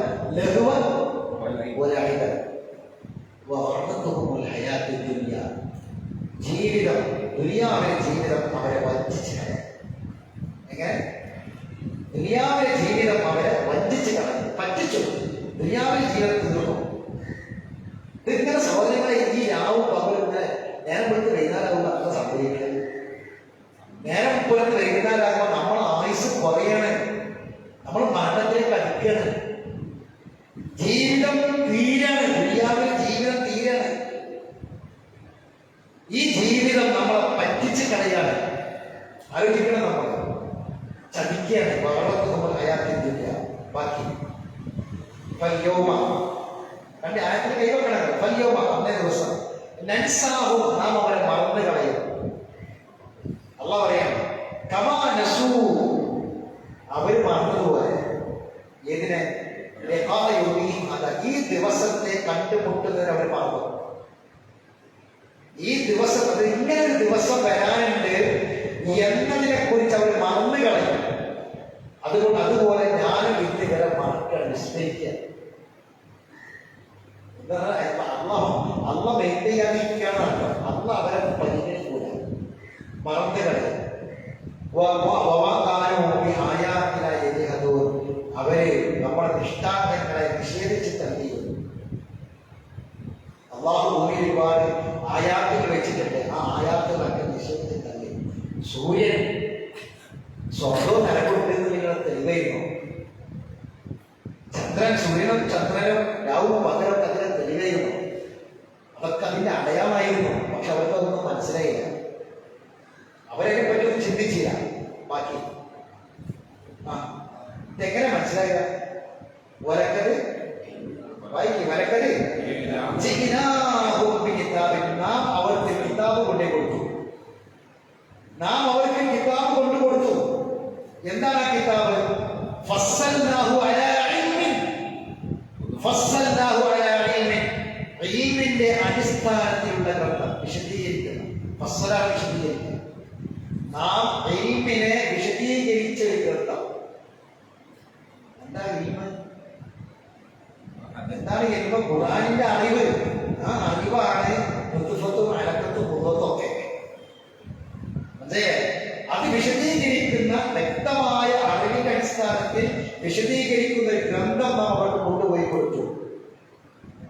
വലഇബൻ വഗറത്തുഹുമുൽ ഹയാത്തുദ് ദുനിയ, ജീവിതം, ദുനിയാവിലെ ജീവിതം അവരെ വഞ്ചിച്ച് കളയും. എങ്ങനെ? ദുനിയാവിലെ ജീവിതം അവരെ വഞ്ചിച്ച് കളയും, പറ്റിച്ചു. ദുനിയാവിലെ ജീവിതം തീർന്നു. ഇതിങ്ങനെ സഹോദരങ്ങളെ, ഈ രാവും പകലും ഇങ്ങനെ നേരം പുറത്ത് വൈകുന്നേരമാകുമ്പോൾ അത്ര സംഭവിക്കുന്നത്. നേരം പുറത്ത് വൈകുന്നേരമാകുമ്പോൾ നമ്മൾ ആയുസ് കുറയാണ്, നമ്മൾ മരണത്തിലേക്ക് അടുക്കുകയാണ്. ജീവിതം തീരാണ്, ദുനിയാവിലെ ജീവിതം തീരാണ്. ഈ ജീവിതം നമ്മളെ പറ്റിച്ച് കളയാണ്. ആലോചിക്കണം, നമ്മൾ ചതിക്കുകയാണ്. വളർത്ത് നമ്മൾ അയാത്തില്ല. ബാക്കി ഫല്യോമ, രണ്ട് ആയത്തിന് കൈവെക്കണം. ഫല്യോമ, അന്നേ ദിവസം നൻസാഹും, നാം അവരെ മറന്നു കളയും. അള്ളാഹ് പറയാണ്, കമാ നസൂ, അവർ മറന്നതുപോലെ. ഏതിനെ? ഈ ദിവസത്തെ കണ്ടുമുട്ടുന്നതിന് അവർ മറന്നു. ഈ ദിവസം, അത് ഇങ്ങനെ ഒരു ദിവസം വരാനുണ്ട് എന്നതിനെ കുറിച്ച് അവർ മറന്നു കളയും. അതുകൊണ്ട് അതുപോലെ ഞാനും ഇന്ന് വരെ മറക്കാൻ വിസ്മരിക്കുക. അള്ള മെയിൻ്റെയാണിരിക്കുകയാണ്. അള്ള അവരെ പരിഗണിക്കൂല, മറന്നു കളയും. അവര് നമ്മുടെ ദൃഷ്ടാന്തങ്ങളെ നിഷേധിച്ച് തള്ളിയിരുന്നു. അള്ളാഹു ഭൂമിയിൽ ഒരുപാട് ആയാത്തുകൾ വെച്ചിട്ടുണ്ട്. ആ ആയാത്തുകളൊക്കെ നിഷേധിച്ച് തള്ളി. സൂര്യൻ സ്വർഗവും നിലകൊണ്ടെന്ന് നിങ്ങൾ തെളിവായിരുന്നു. സൂര്യനും ചന്ദ്രനും രാവും പകലൊക്കെ അതിനെ തെളിവായിരുന്നു. അതൊക്കെ അതിന്റെ അടയാളമായിരുന്നു. പക്ഷെ അവർക്കതൊന്നും മനസ്സിലായില്ല. അവരെ പറ്റി ചിന്തിച്ചില്ല. ബാക്കി എങ്ങനെ മനസ്സിലായില്ല? വലക്കത് നാം അവർക്ക് കിതാബ് കൊണ്ടേ കൊടുത്തു. നാം അവർക്ക് കിതാബ് കൊണ്ടു കൊടുത്തു. എന്താണ് ആ കിതാബ്? ഫസ്സൽനാഹു അലാ ഇൽമിൻ, ഫസ്സൽനാഹു അലാ ഇൽമിൻ, ഇൽമിന്റെ അടിസ്ഥാനത്തിലുള്ള ഗ്രന്ഥം വിശദീകരിക്കണം. ഫസ്സല വിശദീകരിക്കണം. നാം ഇൽമിനെ വിശദീകരിച്ച ഒരു ഗ്രന്ഥം. എന്താണ് ഇൽമ്? എന്താണ് ഇൽമ്? ഖുർആനിന്റെ അറിവ്. ആ അറിവാണ് നുത്ഫത്തും അലക്കത്തും മുഖത്തും ഒക്കെ. അത് വിശദീകരിക്കുന്ന വ്യക്തമായ അറിവിന്റെ അടിസ്ഥാനത്തിൽ വിശദീകരിക്കുന്ന ഒരു ഗ്രന്ഥം നാം അവർക്ക് കൊണ്ടുപോയി കൊടുത്തു.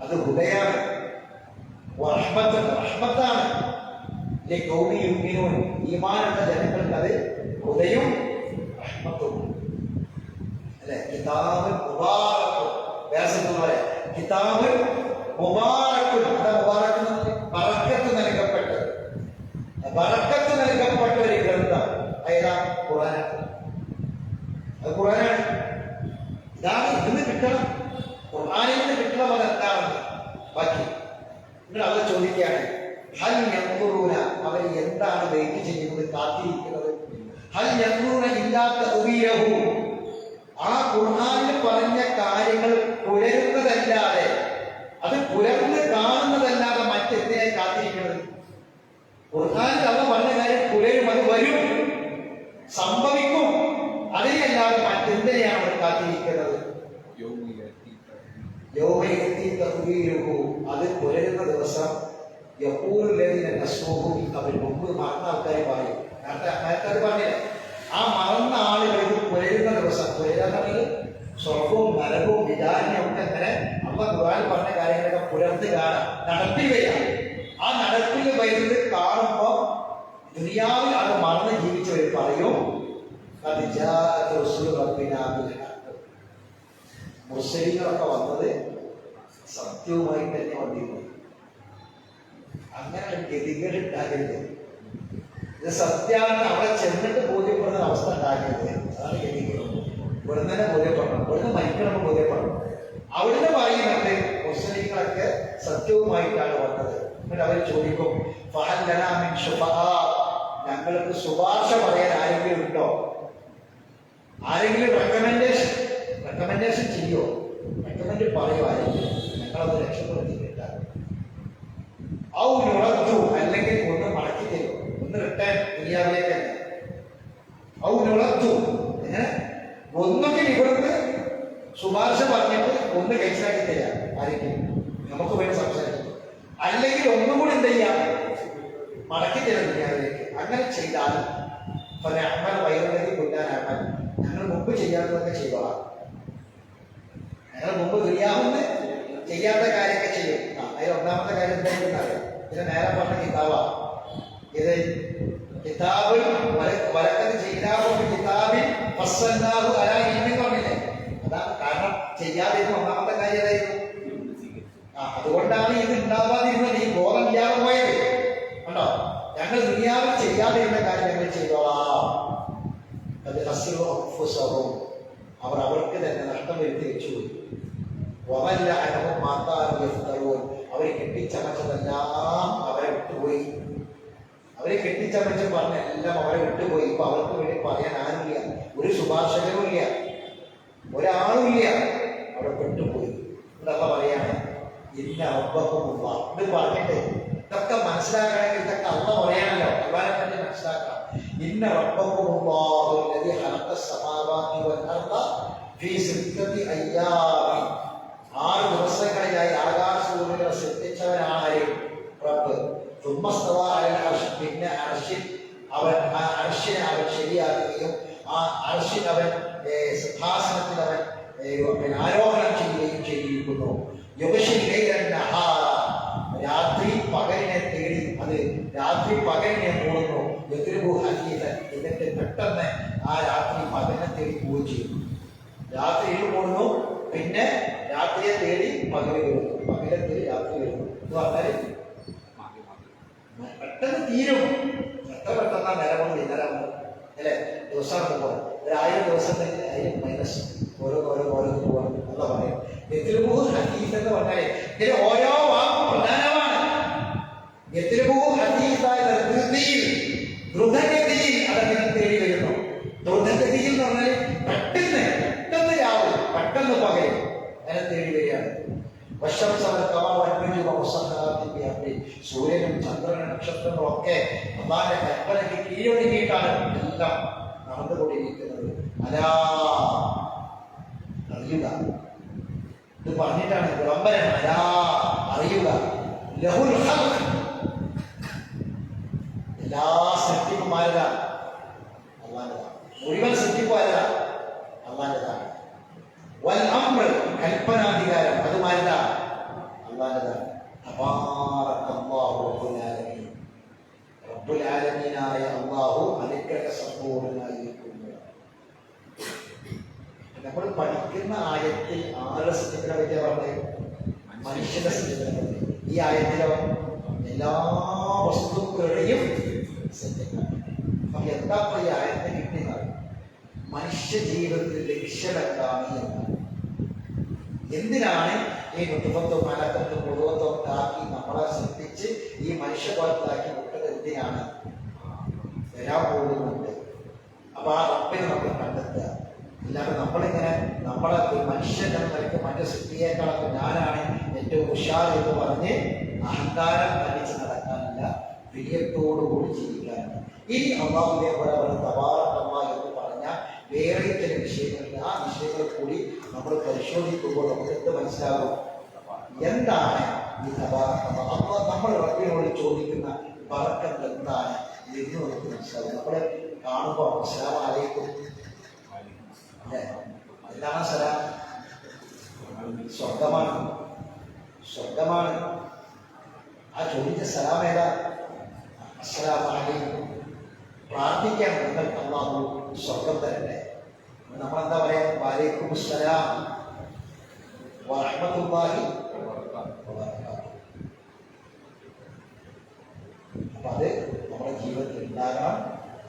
അത് ഹുദയാണ്, റഹ്മത്താണ്. ഈമാനുള്ള ജനങ്ങൾക്ക് അത് ഹുദയും റഹ്മത്തും അല്ലെ. കിതാബ് മുബാറക്കും, വ്യാസന്മാരെ കിതാബ് മുബാറക്കും. എന്താ മുബാറക്ക്? ബറക്കത്ത് നൽകപ്പെട്ടത്, ബറക്കത്ത് നൽകപ്പെട്ട ഒരു ഗ്രന്ഥം ഏതാ? ഖുർആനാണ്. അത് ഖുർആനാണ്. ഇതാണ് ഇതിന് കിട്ടണം, ഖുർആനിൽ നിന്ന് കിട്ടണം. അത് എന്താണെന്ന് ബാക്കി നിങ്ങൾ അത് ചോദിക്കുകയാണ്. ഹൽ യൻദുറൂന, അവർ എന്താണ് വെയിറ്റ് ചെയ്യുന്നത്, കാത്തിരിക്കുന്നത്? ഹൽ യൻദുറൂന ഇല്ലാ തഅ്വീലഹു, ആ ഖുർആനിൽ പറഞ്ഞ കാര്യങ്ങൾ പുലരുന്നതല്ലാതെ, അത് പുലർന്ന് കാണുന്നതല്ലാതെ മറ്റെന്തിനായി കാത്തിരിക്കുന്നത്? ഖുർആനിൽ അവ പറഞ്ഞ കാര്യം പുലരും, അത് വരും, സംഭവിക്കും. അതിനല്ലാതെ മറ്റെന്തിനെയാണ് അവർ കാത്തിരിക്കുന്നത്? അത് പുലരുന്ന ദിവസം അവർ മുമ്പ് മറന്ന ആൾക്കാരെ പറയും. നേരത്തെ അത് പറഞ്ഞില്ല, ആ മറന്ന ആളുകൾ ഇത് പുലരുന്ന ദിവസം, പുലരാണെങ്കിൽ സ്വർഗവും നരകവും വിചാരണയും ഒക്കെ അങ്ങനെ അമ്മ ഖുർആനിൽ പറഞ്ഞ കാര്യങ്ങളൊക്കെ പുലർത്ത് കാണാം, നടപ്പിൽ വരാം. ആ നടപ്പിൽ വരുന്നത് കാണുമ്പോൾ ദുനിയാവിൽ അത് മറന്ന് ജീവിച്ചവർ പറയും, മുസ്ലിങ്ങളൊക്കെ വന്നത് സത്യവുമായി തന്നെ വന്നിരുന്നു. അങ്ങനെ ഗതികൾ ഉണ്ടാകരുത്. ഇത് സത്യമാണ് അവിടെ ചെന്നിട്ട് ബോധ്യപ്പെടുന്ന അവസ്ഥ ഉണ്ടാകരുത്. അതാണ് ഗതികൾ. ഇവിടുന്ന് തന്നെ ബോധ്യപ്പെടണം, ഇവിടുന്ന് മരിക്കണം ബോധ്യപ്പെടണം. അവിടുന്ന് പറയുന്നുണ്ട് മുസ്ലിങ്ങളൊക്കെ സത്യവുമായിട്ടാണ് വന്നത്. എന്നിട്ട് അവർ ചോദിക്കും, ഫഹൽ ലനാ മിൻ ശുഫആ, ഞങ്ങൾക്ക് ശുപാർശ പറയാൻ ആരെങ്കിലും ഉണ്ടോ? ആരെങ്കിലും റെക്കമെൻഡേഷൻ ചെയ്യോ? റെക്കമെൻഡ് പറയോ ആരെങ്കിലും? ഞങ്ങളത് രക്ഷപ്പെടുത്തിയിട്ടാണ്. ഔ നുറത്തു, അല്ലെങ്കിൽ ഒന്ന് മടക്കി തരും, ഒന്ന് റിട്ടേൺ ദുനിയാവിലേക്ക് തന്നെ. ഔ നുറത്തു, ഒന്നൊക്കെ ഇവിടുന്ന് ശുപാർശ പറഞ്ഞിട്ട് ഒന്ന് കഴിച്ചാക്കി തരാം ആരെങ്കിലും, നമുക്ക് വേണ്ടി സംസാരിക്കും. അല്ലെങ്കിൽ ഒന്നും കൂടി എന്ത് ചെയ്യാം, മടക്കി തരാം ദുനിയാവിലേക്ക്. അങ്ങനെ ചെയ്താൽ അമ്മ വൈകുന്നേരം കൊല്ലാനാണ് ഞങ്ങൾ മുമ്പ് ചെയ്യാത്തതൊക്കെ ചെയ്തോളാം. ഞങ്ങൾ മുമ്പ് ദുനിയാവിന്ന് ചെയ്യാത്ത കാര്യമൊക്കെ ചെയ്യും. അതിൽ ഒന്നാമത്തെ കാര്യം എന്തായാലും അറിയാം. ഇതിന് നേരെ പറഞ്ഞ കിതാബാ ഇത്. കിതാബ് വലക്കത് ചെയ്താബ് കിതാബിൽ ഫസ്സൽനാഹു അലാ ഇൽമിൻ പറഞ്ഞില്ലേ? അതാണ് കാരണം. ചെയ്യാതിരുന്ന ഒന്നാമത്തെ കാര്യം ഏതായിരുന്നു? അതുകൊണ്ടാണ് ഇത് ഉണ്ടാവാതിരുന്നത്, ഈ ബോധം ഇല്ലാതെ പോയത്. കണ്ടോ, ഞങ്ങൾ ദുനിയാവിൽ ചെയ്യാതിരുന്ന കാര്യം ഞങ്ങൾ ചെയ്തോളാം. അത് അസ്റുഹും, അവർ അവർക്ക് തന്നെ നഷ്ടം വരുത്തി വെച്ചുപോയി. വവല്ല അനഹും മാതാറും യഫ്തറൂൻ, അവരെ കെട്ടിച്ചമച്ചതെല്ലാം അവരെ വിട്ടുപോയി. അവരെ കെട്ടിച്ചമച്ച് പറഞ്ഞ എല്ലാം അവരെ വിട്ടുപോയി. ഇപ്പൊ അവർക്ക് വേണ്ടി പറയാൻ ആരുമില്ല, ഒരു ശുപാർശകരും ഇല്ല, ഒരാളും ഇല്ല, അവിടെ പെട്ടുപോയി. ഇതല്ല പറയാണ്, ഇന്ന റബ്ബക്കുമുള്ള. ഇത് പറഞ്ഞിട്ട് ഇതൊക്കെ മനസ്സിലാക്കണമെങ്കിൽ ഇതൊക്കെ അള്ള പറയാനല്ലോ, അള്ളാനെ പറ്റി മനസ്സിലാക്കാം. ഇന്ന റബ്ബക്കുമുല്ലാഹു അല്ലദീ ഖലഖ സമാവാതി വൽ അർദ ഫീ സിത്തത്തി അയ്യാമിൻ, 6 ദിവസങ്ങളിലായി ആകാശഭൂമികളെ സൃഷ്ടിച്ചവനാണ് റബ്ബ്. തുമ്മസ്തവാ അലൽ അർശ്, പിന്നെ അർശിൽ അവൻ, ആ അർശിനെ അവൻ ശരിയാക്കുകയും ആ അർശിൽ അവൻ സിംഹാസനത്തിൽ അവൻ ആരോഹണം ചെയ്യുകയും ചെയ്തിരിക്കുന്നു. രാത്രി പകലിനെ തേടി, അത് രാത്രി പകലിനെ മൂടുന്നു. എന്നിട്ട് പെട്ടെന്ന് ആ രാത്രി പകലിനെ തേടി പോവുകയും ചെയ്യുന്നു. രാത്രിയിൽ മൂടുന്നു, പിന്നെ രാത്രിയെ തേടി പകല് വരുന്നു, പകലെ തേടി രാത്രി വരുന്നു. എന്ന് പറഞ്ഞാല് പെട്ടെന്ന് തീരും. എത്ര പെട്ടെന്നാ നേരം കൊണ്ട് ഇന്നരം അല്ലെ? ദിവസം പോകാൻ 1000 ദിവസം തന്നെ 1000 മൈനസ് ഓരോന്ന് പോകാൻ എന്താ പറയാം. എത്തിലുപൂ ഹദീസ് എന്ന് പറഞ്ഞാല് ഇതിൽ ഓരോ വാക്കും പ്രധാനമാണ്. എത്തിലുപൂ ഹദീസായ ദ്രുതഗതിയിൽ അതങ്ങനെ തേടി വരുന്നു. ദ്രുതഗതിയിൽ എന്ന് പറഞ്ഞാൽ പെട്ടെന്ന് രാവും, പെട്ടെന്ന് പകലും അതിനെ തേടി വരികയാണ്. സൂര്യനും ചന്ദ്രനും നക്ഷത്രങ്ങളും ഒക്കെ അള്ളാന്റെ കൽപ്പനയ്ക്ക് കീഴൊടുക്കിയിട്ടാണ് എല്ലാം നടന്നുകൊണ്ടിരിക്കുന്നത്. അലാ, അറിയുക. ഇത് പറഞ്ഞിട്ടാണ് വിളംബരം. അലാ, അറിയുക. ലഹുൽ ഖൽഖ്, എല്ലാ സൃഷ്ടിപ്പും ആരതാണ്? അള്ളാന്റെതാണ്. മുഴുവൻ സൃഷ്ടിപ്പും ആരതാണ്? അള്ളാന്റെതാണ്. വൽ അംർ, കൽപ്പനാധികാരം അതുമാരതാണ്? അള്ളാഹുവിൻ്റെതാണ്. തബാറകല്ലാഹു റബ്ബുൽ ആലമീൻ. റബ്ബുൽ ആലമീനായ അള്ളാഹു അനുഗ്രഹ സമ്പൂർണ്ണനായിരിക്കുന്നു. നമ്മൾ പഠിക്കുന്ന ആയത്തിൽ ആരുടെ സൃഷ്ടിപ്പിനെ പറ്റിയ പറഞ്ഞത്? മനുഷ്യന്റെ സൃഷ്ടിപ്പിനെ പറ്റി. ഈ ആയത്തിലോ എല്ലാ വസ്തുക്കളുടെയും സൃഷ്ടിപ്പാണ്. അപ്പൊ എന്താ ഈ ആയത്തെ കിട്ടുന്നത്? മനുഷ്യ ജീവിതത്തിൽ ലക്ഷ്യം എന്താണ് എന്നാണ്. എന്തിനാണ് ഈ നുതുഫത്തും മലക്കത്തും മുഴുവത്തും ഒക്കെ ആക്കി നമ്മളെ സൃഷ്ടിച്ച് ഈ മനുഷ്യകുലത്തിലാക്കി വിട്ടത്? എന്തിനാണ്? വരാൻ പോകുന്നുണ്ട്. അപ്പൊ ആ റബ്ബിനെ നമ്മൾ കണ്ടെത്തുക. ഇല്ലാതെ നമ്മളിങ്ങനെ നമ്മളെ മനുഷ്യൻ എന്ന നിലയ്ക്ക് മറ്റു സൃഷ്ടിയേക്കാളൊക്കെ ഞാനാണ് ഏറ്റവും ഉഷാർ എന്ന് പറഞ്ഞ് അഹങ്കാരം കാണിച്ച് നടക്കാനല്ല, വിനയത്തോടുകൂടി ജീവിക്കാനാണ്. ഇനി അള്ളാഹുവിനെ പോലെ തബാറക് എന്ന് പറഞ്ഞാൽ വേറെ ചില വിഷയങ്ങളിൽ, ആ വിഷയങ്ങൾ കൂടി നമ്മൾ പരിശോധിക്കുമ്പോൾ നമുക്ക് എന്ത് മനസ്സിലാകും? എന്താണ് ഈ തബാറക്? അപ്പോൾ നമ്മൾ റബ്ബിനോട് ചോദിക്കുന്ന ബറക്കത്ത് എന്താണ് എന്ന് നമുക്ക് മനസ്സിലാകും. നമ്മൾ കാണുമ്പോൾ അസ്സലാമു അലൈക്കും അല്ലേ? എന്താണ് സലാം? സ്വർഗമാണ്, സ്വർഗമാണ്. ആ ചോദിച്ച സലാം ഏതാ? അസ്സലാമു അലൈക്കും. പ്രാർത്ഥിക്കാൻ നിങ്ങൾക്ക് അല്ലാഹു സ്വർഗം തരട്ടെ. നമ്മളെന്താ പറയാ? വഅലൈക്കും അസ്സലാം വറഹ്മത്തുള്ളാഹി വബറകാതുഹു. അപ്പൊ അത് നമ്മുടെ ജീവിതത്തിൽ ഉണ്ടാകണം.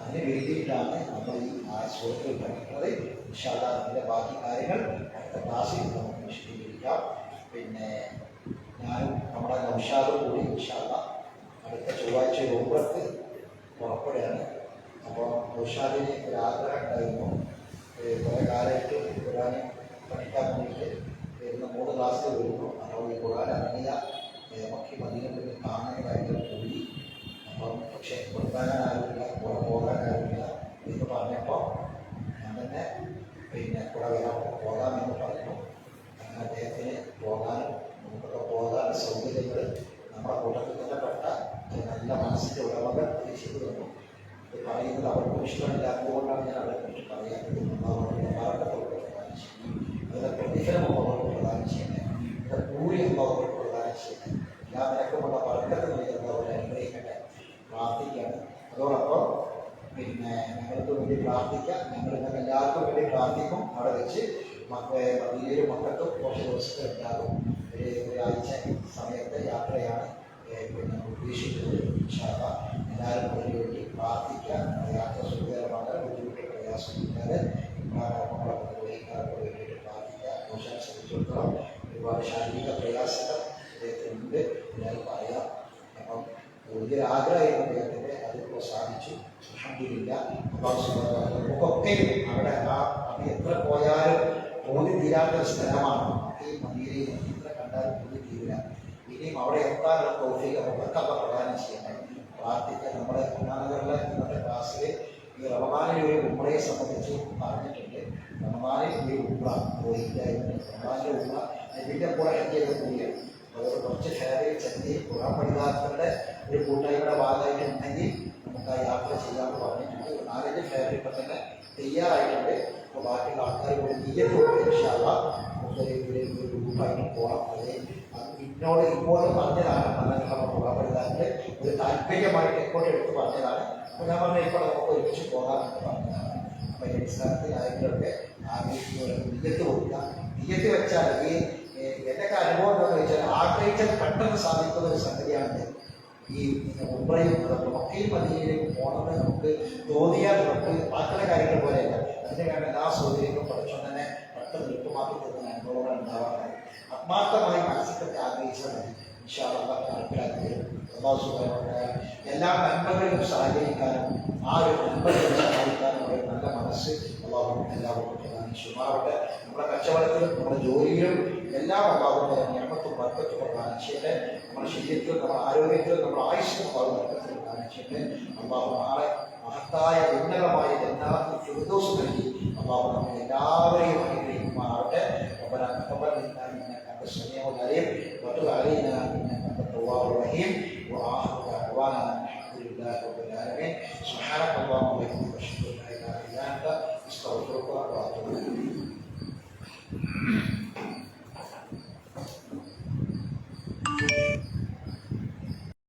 അതിന് വേണ്ടിയിട്ടാണ് നമ്മൾ ഈ സൂറത്തുകൾ പഠിക്കുന്നത്. ഇൻഷാ അല്ലാഹ് അതിൻ്റെ ബാക്കി കാര്യങ്ങൾ അടുത്ത ക്ലാസ്സിൽ നമുക്ക് വിശദീകരിക്കാം. പിന്നെ ഞാനും നമ്മുടെ നൗഷാദും കൂടി ഇൻഷാ അല്ലാഹ് അടുത്ത ചൊവ്വാഴ്ച ഉംറക്ക് പുറപ്പെടുകയാണ്. അപ്പോൾ നൗഷാദിന് ഒരു ആഗ്രഹം ഉണ്ടായിരുന്നു. കുറേ കാലമായിട്ട് ഖുർആൻ പഠിക്കാൻ വേണ്ടിയിട്ട് വരുന്ന 3 ക്ലാസ്സിൽ വരുന്നു. അപ്പോൾ ഈ ഖുർആൻ ഇറങ്ങിയ മക്കി മദീനത്തിൽ കാണാനായിട്ട് കൂടി. അപ്പം പക്ഷേ കൊടുക്കാനാവില്ല, പോകാനാവില്ല എന്ന് പറഞ്ഞപ്പോൾ ഞാൻ തന്നെ പിന്നെ കൂടെ വരാൻ പോകാമെന്ന് പറഞ്ഞു. അങ്ങനെ അദ്ദേഹത്തിന് പോകാനും നമുക്കൊക്കെ പോകാൻ സൗകര്യങ്ങൾ നമ്മുടെ കൂട്ടത്തിൽ തന്നെ പെട്ട നല്ല മനസ്സിൻ്റെ ഉടമകൾ ചെയ്തു തന്നു. ഇത് പറയുന്നത് അവർക്കും ഇഷ്ടമില്ലാത്തതുകൊണ്ടാണ് ഞാൻ അവരെ കുറിച്ച് പറയാത്തത്. അവരുടെ മരണത്തോട് പ്രധാനം ചെയ്യും, അവരുടെ പ്രതിഫലം അവർക്ക് പ്രധാനം ചെയ്യുന്നത്, അവരുടെ കൂലിയും അവർക്ക് പ്രധാനം ചെയ്യുന്നത്. എല്ലാ നിരക്കുമുള്ള പറക്കത്ത് നൽകുന്നത് അവരെ അനുഗ്രഹിക്കട്ടെ. പ്രാർത്ഥിക്കുകയാണ്. അതോടൊപ്പം പിന്നെ ഞങ്ങൾക്ക് വേണ്ടി പ്രാർത്ഥിക്കാം. ഞങ്ങൾ ഇങ്ങനെ എല്ലാവർക്കും വേണ്ടി പ്രാർത്ഥിക്കും. അവിടെ വെച്ച് മദീനയിലും മക്കത്തും കുറച്ച് ദിവസത്തെ ഉണ്ടാകും. ഒരാഴ്ച സമയത്തെ യാത്രയാണ് പിന്നെ ഉദ്ദേശിക്കുന്നത്. ഇൻഷാ അല്ലാഹ് എല്ലാവരും അതിന് വേണ്ടി പ്രാർത്ഥിക്കാം. യാത്ര സുഖകരമാണ്, ബുദ്ധിമുട്ട് പ്രയാസമില്ലാതെ നമ്മളെ നിർവഹിക്കാർക്ക് വേണ്ടിയിട്ട് പ്രാർത്ഥിക്കാം. മോശം സംബന്ധിച്ചിടത്തോളം ഒരുപാട് ശാരീരിക പ്രയാസങ്ങൾ അദ്ദേഹത്തിനുണ്ട്, എല്ലാവരും പറയാം. അപ്പം വലിയൊരു ആഗ്രഹമായിരുന്നു അദ്ദേഹത്തിൻ്റെ, അതിപ്പോൾ സാധിച്ചു. അൽഹംദുലില്ലാ. നമുക്കൊക്കെയും അവിടെ അത് എത്ര പോയാലും പോയി തീരാത്തൊരു സ്ഥലമാണ്. ഈ മദീനയിൽ എത്ര കണ്ടാലും പോയി തീരില്ല. ഇനിയും അവിടെ എത്താനുള്ള തൗഫീഖ് നമുക്കൊക്കെ പ്രദാനം ചെയ്യണം. പ്രാർത്ഥിക്കാൻ. നമ്മുടെ കുഞ്ഞാനഗറിലെ ഇന്നത്തെ ക്ലാസ്സിൽ ഈ റമദാനിൽ ഒരു ഉംറയെ സംബന്ധിച്ച് പറഞ്ഞിട്ടുണ്ട്. റമദാനിൽ ഒരു ഉംറ പോയില്ലായിരുന്നു. റമദാനിലെ ഉംറ ഇതിൻ്റെ കൂടെ ഹജ്ജൊക്കെ കൂടിയാണ്. അതുകൊണ്ട് കുറച്ച് ഫെയറിൽ ചെന്ന് ഖുർആൻ പഠിതാക്കളുടെ ഒരു കൂട്ടായ്മയുടെ ഭാഗമായിട്ട് ഉണ്ടെങ്കിൽ നമുക്ക് ആ യാത്ര ചെയ്യാമെന്ന് പറഞ്ഞിട്ടുണ്ട്. 4-5 ഫെയറിൽ ഇപ്പം തന്നെ തയ്യാറായിട്ടുണ്ട്. അപ്പോൾ ബാക്കിയുള്ള ആൾക്കാർ കൂടി നീയത്തോടെ ഇൻഷാ അല്ലാഹ് നമുക്കൊരു ഗ്രൂപ്പായിട്ട് പോകാം. അത് ഇന്നോട് ഇപ്പോഴും പറഞ്ഞതാണ്. നല്ല ഖുർആൻ പഠിതാക്കൾ ഒരു താല്പര്യമായിട്ട് എക്കോട്ട് എടുത്ത് പറഞ്ഞതാണ്. അപ്പോൾ ഞാൻ പറഞ്ഞാൽ ഇപ്പോൾ നമുക്ക് ഒരുമിച്ച് പോകാമെന്ന് പറഞ്ഞതാണ്. അപ്പോൾ ഈ അടിസ്ഥാനത്തിൽ ആരെങ്കിലുമൊക്കെ നീയത്ത് കൊടുക്കുക. നീയത്ത് വെച്ചാൽ ഈ എന്തൊക്കെ അനുഭവം എന്താണെന്ന് വെച്ചാൽ ആഗ്രഹിച്ചാൽ പെട്ടെന്ന് സാധിക്കുന്ന ഒരു സംഗതിയാണ് ഈ ഉംറയും മക്കയും മദീനയിലേക്ക് പോകണമെന്ന് നമുക്ക് തോന്നിയാൽ നമുക്ക് ബാക്കിയുള്ള കാര്യങ്ങൾ പോലെയല്ല. അതിന് വേണ്ട എല്ലാ സൗകര്യങ്ങളും പഠിച്ചുകൊണ്ട് തന്നെ പെട്ടെന്ന് എളുപ്പമാക്കി തരുന്ന അനുഭവങ്ങൾ ഉണ്ടാവാറുണ്ട്. ആത്മാർത്ഥമായി മനസ്സിലൊക്കെ ആഗ്രഹിച്ചാൽ മതി. ഇൻഷാ അല്ലാഹ് നടപ്പിലാക്കി എല്ലാ നന്മകളിലും സഹകരിക്കാനും ആ ഒരു നന്മകളിലും സഹായിക്കാനും ഒരു നല്ല മനസ്സ് അല്ലാഹു എല്ലാവർക്കും പ്രദാനം ചെയ്യുമാറാവട്ടെ. നമ്മുടെ കച്ചവടത്തിലും നമ്മുടെ ജോലിയിലും എല്ലാം അല്ലാഹുവിന്റെ നിഅമത്തും ബർക്കത്തും പ്രദാനം ചെയ്യട്ടെ. നമ്മുടെ ശരീരത്തിലും നമ്മുടെ ആരോഗ്യത്തിലും നമ്മുടെ ആയുസ്സിലും അല്ലാഹു ബർക്കത്ത് പ്രദാനം ചെയ്യട്ടെ. അല്ലാഹു നാളെ മഹത്തായ ഉന്നതമായ ജന്നാത്തുൽ ഫിർദൗസ് നൽകി അല്ലാഹു നമ്മെ എല്ലാവരെയും അനുഗ്രഹിക്കുമാറാവട്ടെ. ربنا تقبل منا انك انت السميع العليم وتب علينا انك انت التواب الرحيم واخر دعوانا الحمد لله رب العالمين. سبحانك اللهم وبحمدك اشهد ان لا اله الا انت استغفرك واتوب اليك.